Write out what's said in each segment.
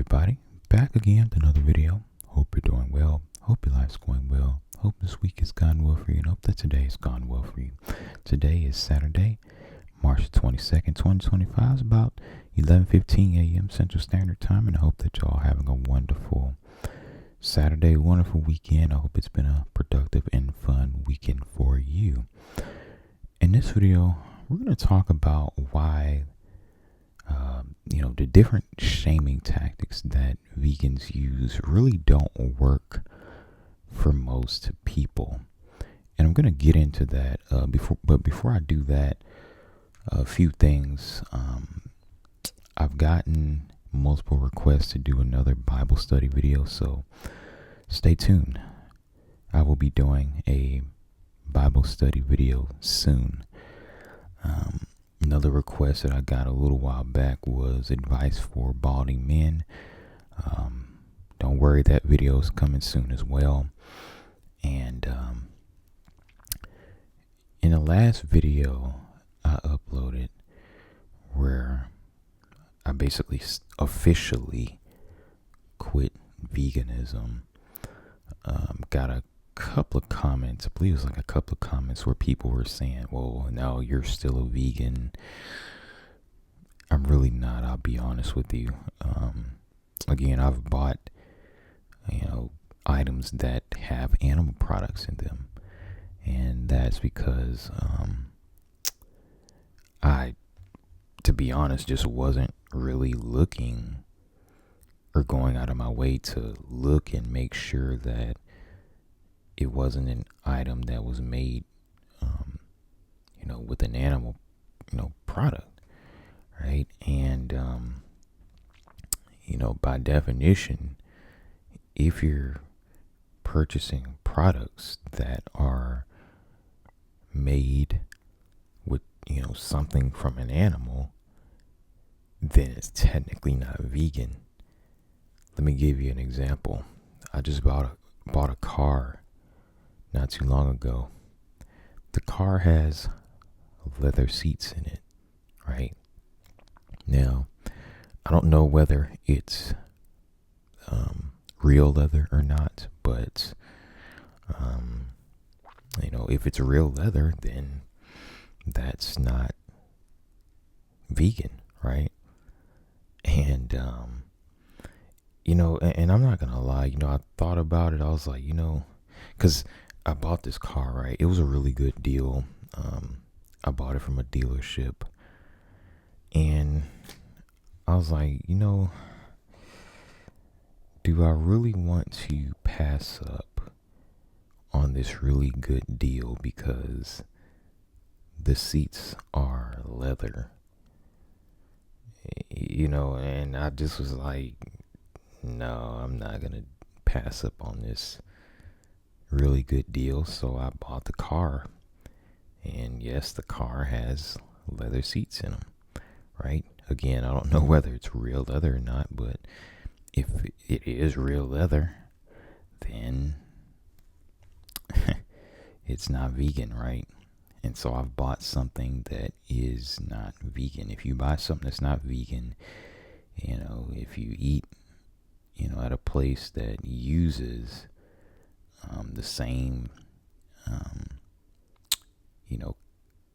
everybody, back again with another video. Hope you're doing well. Hope your life's going well. Hope this week has gone well for you, and hope that today's gone well for you. Today is Saturday, March 22nd, 2025. It's about 11:15 a.m. Central Standard Time, and I hope that y'all having a wonderful Saturday, wonderful weekend. I hope it's been a productive and fun weekend for you. In this video, we're going to talk about why the different shaming tactics that vegans use really don't work for most people. And I'm going to get into that before I do that, a few things. I've gotten multiple requests to do another Bible study video, so stay tuned. I will be doing a Bible study video soon. Another request that I got a little while back was advice for balding men. Don't worry, that video is coming soon as well. And in the last video I uploaded, where I basically officially quit veganism, got a couple of comments. I believe it was like a couple of comments where people were saying, well, no, you're still a vegan. I'm really not, I'll be honest with you. Again, I've bought items that have animal products in them, and that's because I, to be honest, just wasn't really looking or going out of my way to look and make sure that it wasn't an item that was made, with an animal, product, right? And, by definition, if you're purchasing products that are made with, something from an animal, then it's technically not vegan. Let me give you an example. I just bought a car not too long ago. The car has leather seats in it, right? Now, I don't know whether it's real leather or not, but if it's real leather, then that's not vegan, right? And and I'm not gonna lie, I thought about it. I was like, because I bought this car, right? It was a really good deal. I bought it from a dealership, and I was like, do I really want to pass up on this really good deal because the seats are leather? And I just was like, no, I'm not going to pass up on this really good deal. So I bought the car. And yes, the car has leather seats in them, right? Again, I don't know whether it's real leather or not, but if it is real leather, then it's not vegan, right? And so I've bought something that is not vegan. If you buy something that's not vegan, if you eat, at a place that uses the same,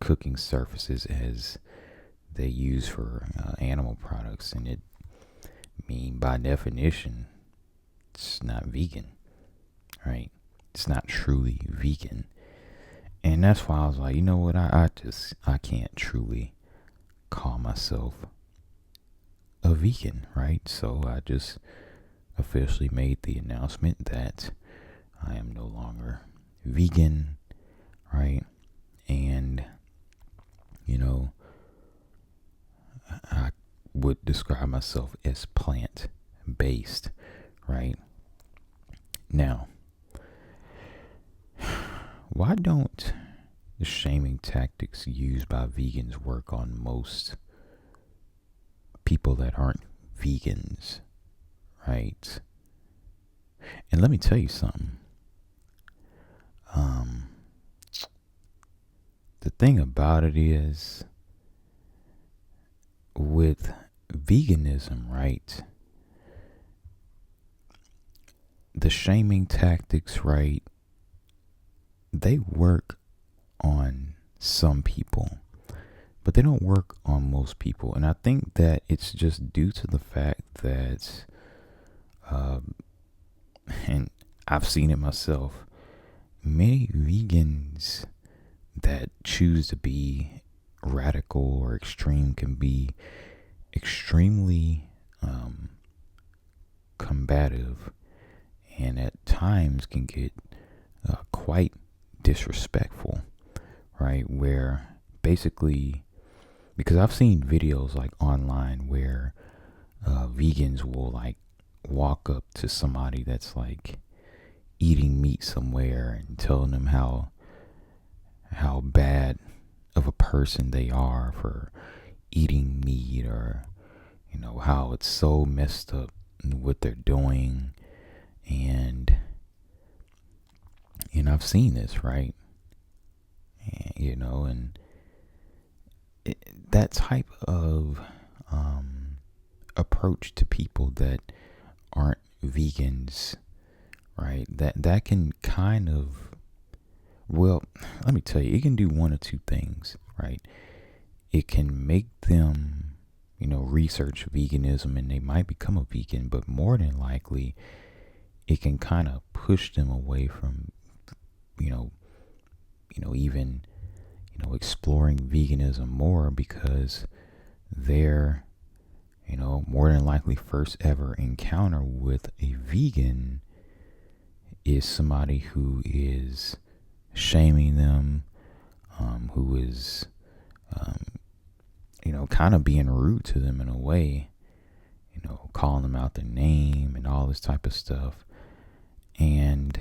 cooking surfaces as they use for animal products, and by definition, it's not vegan, right? It's not truly vegan. And that's why I was like, you know what, I can't truly call myself a vegan, right? So I just officially made the announcement that I am no longer vegan, right? And, I would describe myself as plant-based, right? Now, why don't the shaming tactics used by vegans work on most people that aren't vegans, right? And let me tell you something. The thing about it is, with veganism, right, the shaming tactics, right? They work on some people, but they don't work on most people. And I think that it's just due to the fact that, and I've seen it myself, many vegans that choose to be radical or extreme can be extremely combative, and at times can get quite disrespectful, right? Where basically, because I've seen videos like online where vegans will like walk up to somebody that's like eating meat somewhere and telling them how bad of a person they are for eating meat, or how it's so messed up what they're doing. And I've seen this, right? And that type of approach to people that aren't vegans, right? That can kind of, well, let me tell you, it can do one or two things, right? It can make them, research veganism, and they might become a vegan, but more than likely, it can kind of push them away from, even, exploring veganism more, because their, more than likely first ever encounter with a vegan is somebody who is shaming them, who is, kind of being rude to them in a way, calling them out their name and all this type of stuff. And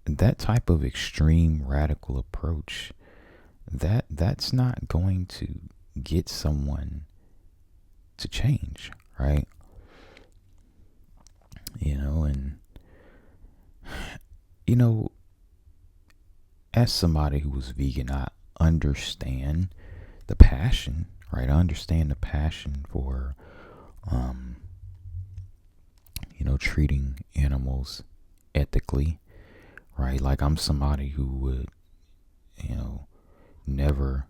that type of extreme radical approach, that's not going to get someone to change, right? And as somebody who was vegan, I understand the passion, right? I understand the passion for treating animals ethically, right? Like, I'm somebody who would, never,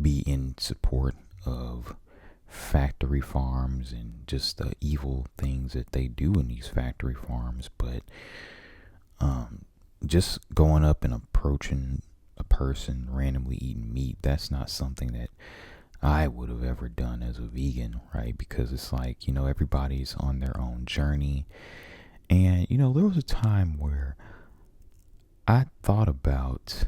be in support of factory farms and just the evil things that they do in these factory farms. But just going up and approaching a person randomly eating meat, that's not something that I would have ever done as a vegan, right? Because it's like, everybody's on their own journey. And, there was a time where I thought about,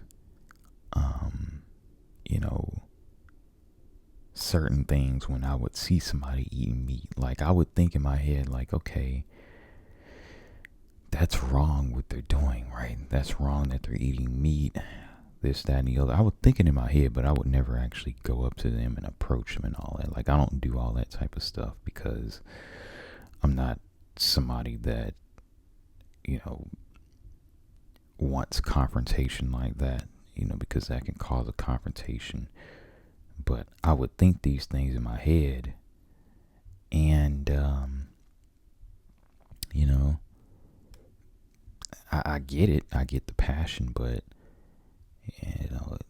certain things when I would see somebody eating meat. Like, I would think in my head, like, okay, that's wrong what they're doing, right? That's wrong that they're eating meat, this, that, and the other. I would think it in my head, but I would never actually go up to them and approach them and all that. Like, I don't do all that type of stuff because I'm not somebody that, wants confrontation like that, because that can cause a confrontation. But I would think these things in my head, and, I get it. I get the passion, but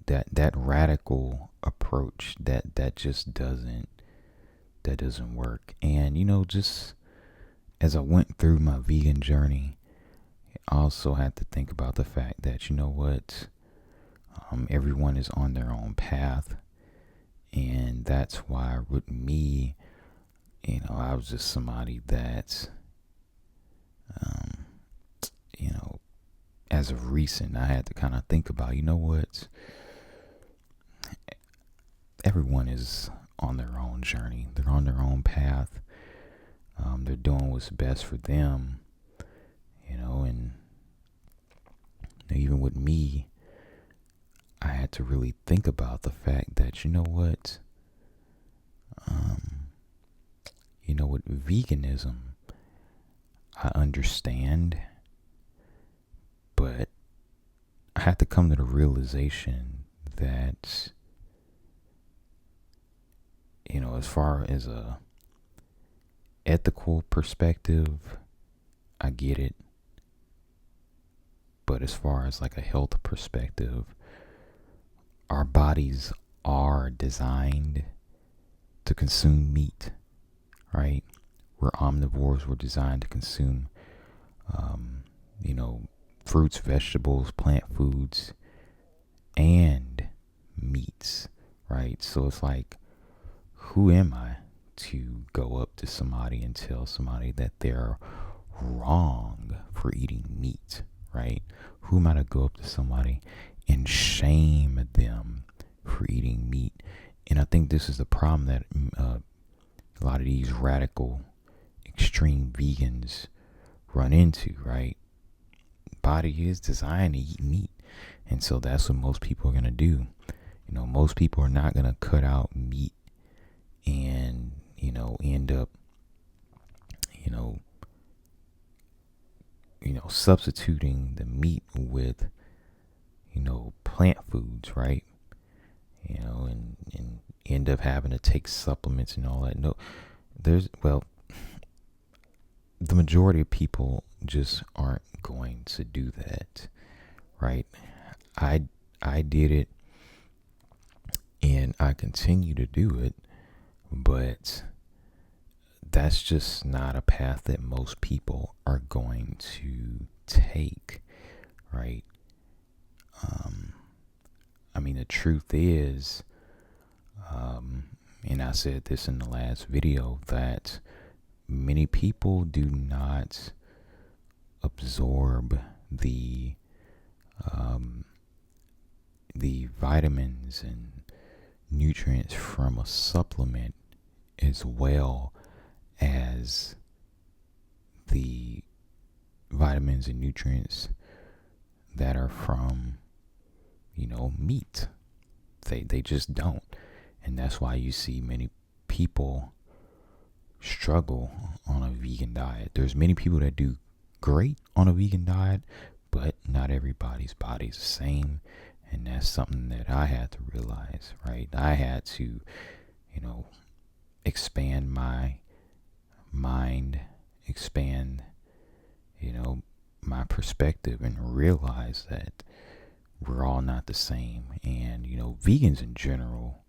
that radical approach, that just doesn't work. And just as I went through my vegan journey, I also had to think about the fact that what, everyone is on their own path, and that's why with me, I was just somebody that, as of recent, I had to kind of think about, what, everyone is on their own journey. They're on their own path. They're doing what's best for them, and even with me, I had to really think about the fact that, what, with veganism, I understand, but I had to come to the realization that, as far as a ethical perspective, I get it. But as far as like a health perspective, our bodies are designed to consume meat, right? We're omnivores. We're designed to consume, you know, fruits, vegetables, plant foods, and meats, right? So it's like, who am I to go up to somebody and tell somebody that they're wrong for eating meat, right? Who am I to go up to somebody and shame them for eating meat? And I think this is the problem that a lot of these radical, extreme vegans run into, right? Body is designed to eat meat. And so that's what most people are going to do. You know, most people are not going to cut out meat and, end up, substituting the meat with, plant foods, right? And end up having to take supplements and all that. No, the majority of people just aren't going to do that, right? I did it, and I continue to do it, but that's just not a path that most people are going to take, right? The truth is, and I said this in the last video, that many people do not absorb the vitamins and nutrients from a supplement as well as the vitamins and nutrients that are from, meat. They just don't. And that's why you see many people struggle on a vegan diet. There's many people that do great on a vegan diet, but not everybody's body's the same. And that's something that I had to realize, right? I had to, expand my mind, expand, my perspective, and realize that we're all not the same. And, vegans in general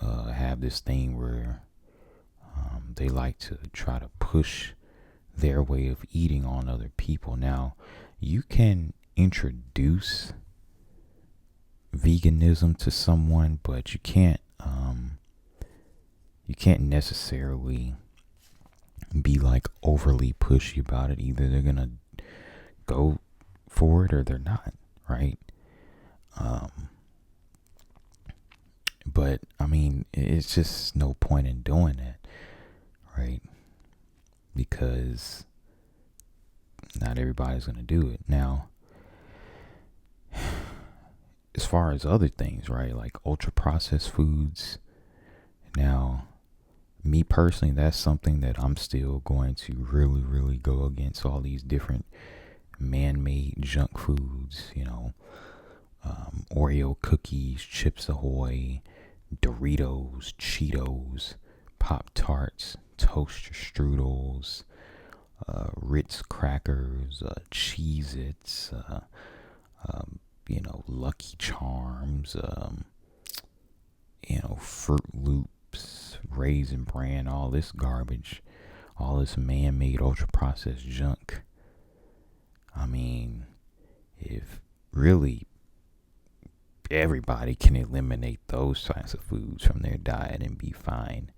have this thing where they like to try to push their way of eating on other people. Now, you can introduce veganism to someone, but you can't necessarily be like overly pushy about it. Either they're gonna go for it or they're not, right? But it's just no point in doing that, right? Because not everybody's gonna do it. Now, as far as other things, right, like ultra processed foods, now, me personally, that's something that I'm still going to really, really go against. All these different man-made junk foods, Oreo cookies, Chips Ahoy, Doritos, Cheetos, Pop-Tarts, toaster strudels, Ritz crackers, Cheez-Its, Lucky Charms, Fruit Loops, Raisin Bran, all this garbage, all this man-made ultra-processed junk. If really everybody can eliminate those types of foods from their diet and be fine.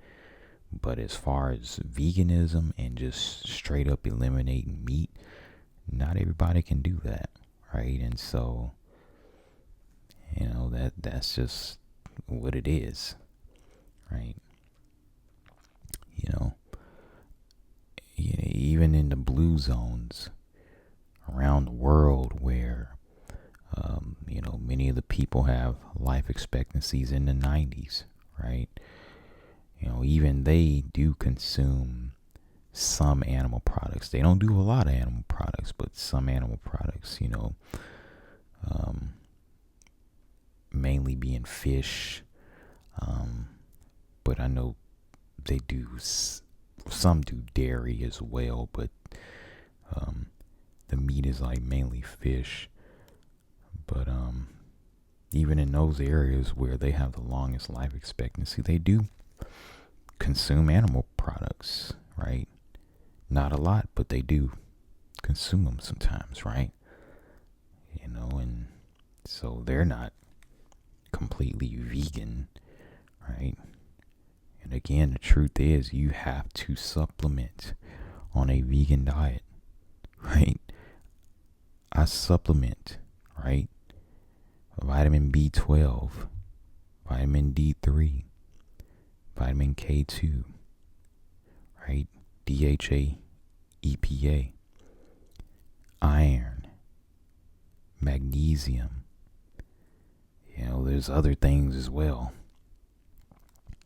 But as far as veganism and just straight up eliminating meat, not everybody can do that, right? And so, that's just what it is, right? Even in the blue zones around the world where, many of the people have life expectancies in the 90s, right? Even they do consume some animal products. They don't do a lot of animal products, but some animal products, mainly being fish. But I know they do, some do dairy as well, but The meat is like mainly fish, but even in those areas where they have the longest life expectancy, they do consume animal products, right? Not a lot, but they do consume them sometimes, right? And so they're not completely vegan, right? And again, the truth is you have to supplement on a vegan diet, right? I supplement, right? Vitamin B12, vitamin D3, vitamin K2, right? DHA, EPA, iron, magnesium. There's other things as well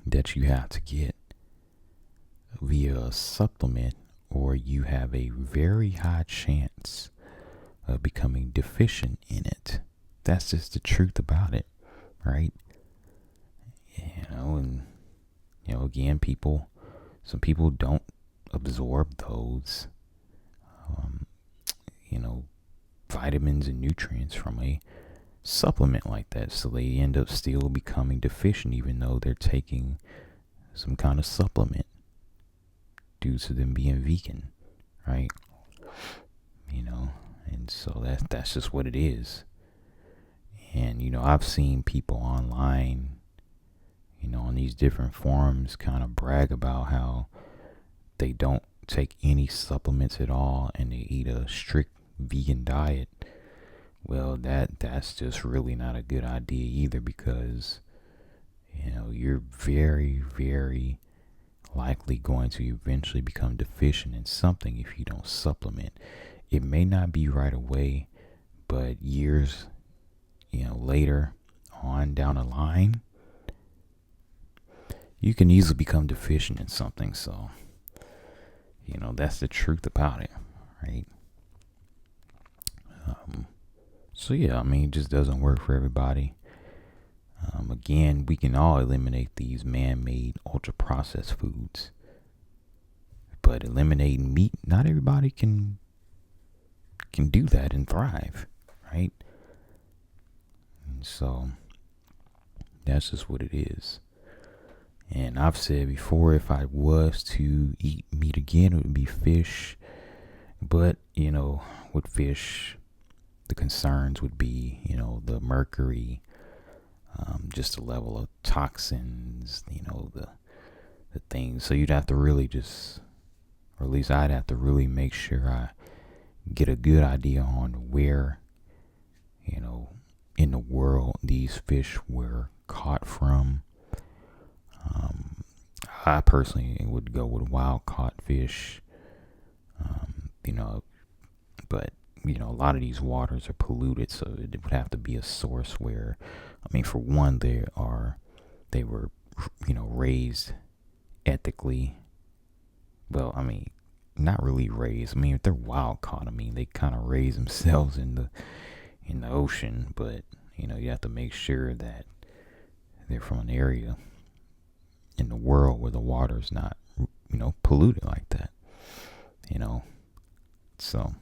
that you have to get via a supplement, or you have a very high chance of becoming deficient in it. That's just the truth about it, right? And again, some people don't absorb those, vitamins and nutrients from a supplement like that, so they end up still becoming deficient even though they're taking some kind of supplement due to them being vegan, right? And so that's just what it is. And I've seen people online, on these different forums, kind of brag about how they don't take any supplements at all and they eat a strict vegan diet. Well, that's just really not a good idea either, because you're very, very likely going to eventually become deficient in something if you don't supplement. It may not be right away, but years later on down the line, you can easily become deficient in something. So that's the truth about it, right? So yeah, it just doesn't work for everybody. Again, we can all eliminate these man-made ultra-processed foods, but eliminating meat, not everybody can do that and thrive, right? And so that's just what it is. And I've said before, if I was to eat meat again, it would be fish. But with fish, the concerns would be, the mercury, just the level of toxins, the things. So you'd have to really or at least I'd have to really make sure I get a good idea on where, in the world these fish were caught from. I personally would go with wild caught fish, but a lot of these waters are polluted, so it would have to be a source where, for one, they were, raised ethically. Well, not really raised. If they're wild caught, they kind of raise themselves in the ocean, but you have to make sure that they're from an area in the world where the water's not, polluted like that, So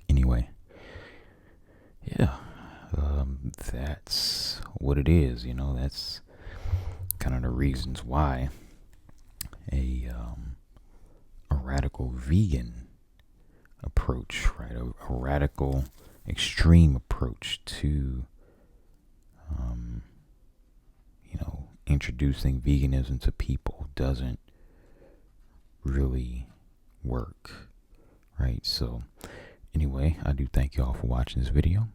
anyway, yeah, that's what it is. That's kind of the reasons why a radical vegan approach, right? A radical extreme approach to, introducing veganism to people doesn't really work, right? So anyway, I do thank you all for watching this video.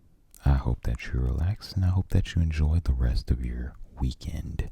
I hope that you relax, and I hope that you enjoy the rest of your weekend.